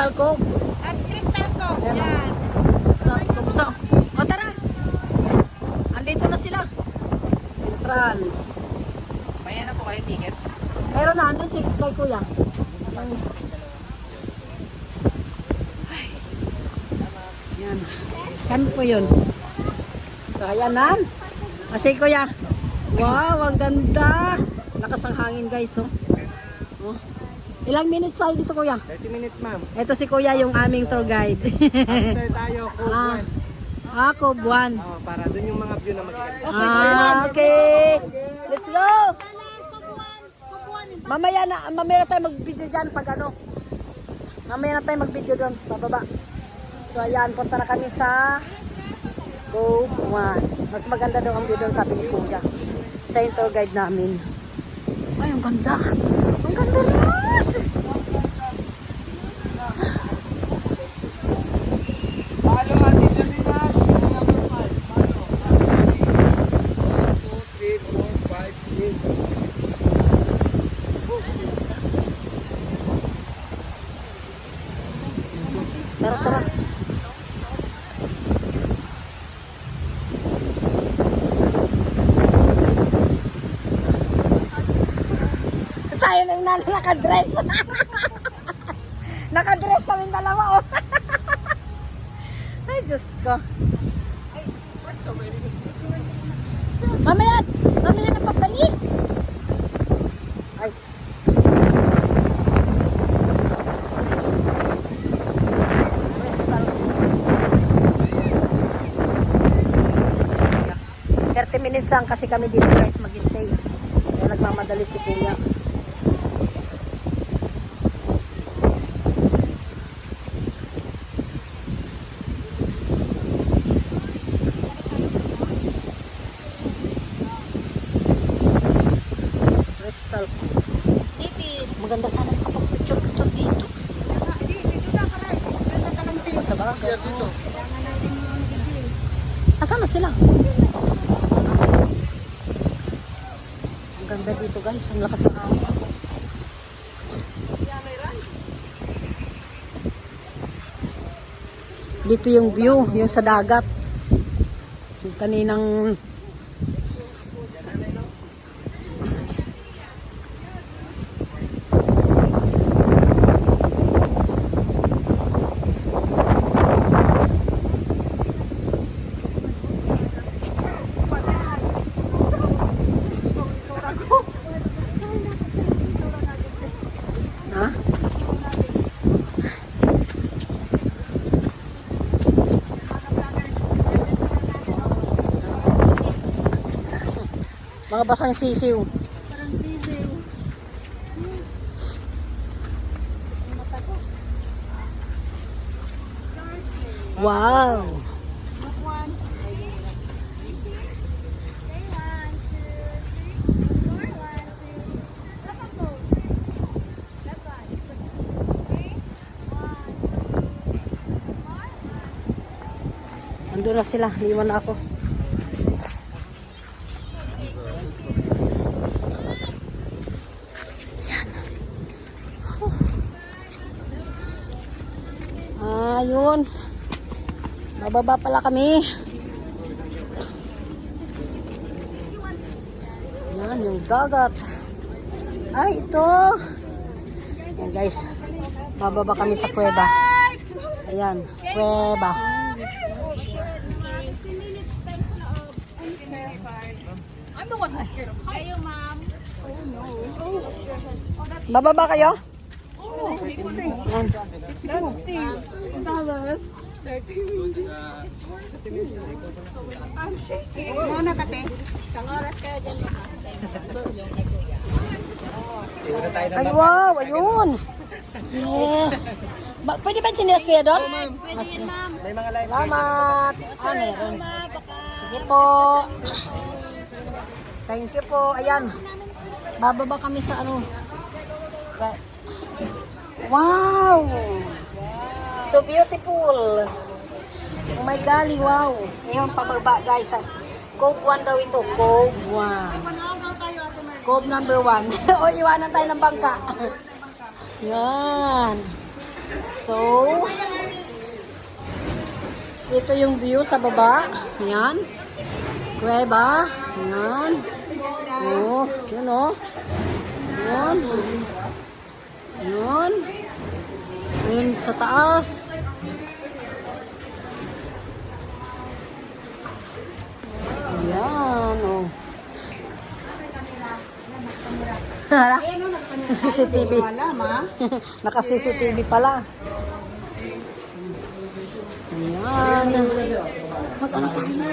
Crystal Cove. At Crystal Cove. Ayan. Yan. Crystal Cove. So, o tara. Andito na sila. Entrance. May ano po kayo ticket? Meron na, andun si kay kuya. Yan. Kami po yun. So, ayan na. Kasi kuya. Wow, ang ganda. Lakas ang hangin guys, oh. Oh. Ilang minutes tayo dito kuya? 30 minutes, ma'am. Ito si kuya yung aming tour guide. After tayo, Cove Cove 1. Oh, para dun yung mga view na magiging. Okay. Let's go. Mamaya na tayo mag-video dyan pag ano. Mamaya na tayo mag-video doon, bababa. So ayan, punta na kami sa Cove 1. Mas maganda daw ang view doon, sabi ni kuya. Siya yung tour guide namin. Ay, ang ganda. Ang ganda rin. Follow Ate Jamina, number 5. Follow. 1, 2, 3, 4, 5, 6. Tara, tara. Tayo lang na nakadress. Nakadress kami dalawa, oh. Ay, Diyos ko. Mamaya na pagbalik. Ay. Crystal. 30 minutes lang kasi kami dito guys mag-stay. Kaya nagmamadali si kuya. Crystal. Maganda sana makapag-picture dito. Sa barangay. Asan na sila? Ang ganda dito guys. Ang lakas ng hangin. Dito yung view. Yung sa dagat. Yung kaninang mga basang sisiw. Wow. Ando na sila, iwan na ako. Ayun. Mababa pala kami. Yan, yung dagat. Ay, ito. Yan guys. Mababa kami sa kuweba. Ayan, kuweba. I'm the one who's scared of heights. Kayo, ma'am. Bababa kayo? Yan. That's Steve. Dallas. 30 minutes. I'm shaking. Muna kate. Isang oras kayo dyan makasakay. Yung kay kuya. Ay, wow. Ayun. Yes. Pwede ba sinilas kuya doon? Pwede yan, ma'am. May mga live. Salamat. Meron. Sige po. Thank you po. Ayan. Bababa kami sa ano. Wow. So beautiful. Oh my golly, wow. Ngayon, pababa guys. Cove 1 daw ito. Cove 1. Cove number 1. O, iwanan tayo ng bangka. Yan. So, ito yung view sa baba. Yan. Kuweba. Yan. Oh, yun oh. Yan. Yan. Yun sa taas. Yan oh. CCTV. Naka-CCTV pala. Ayan. Mag-ano tayo na?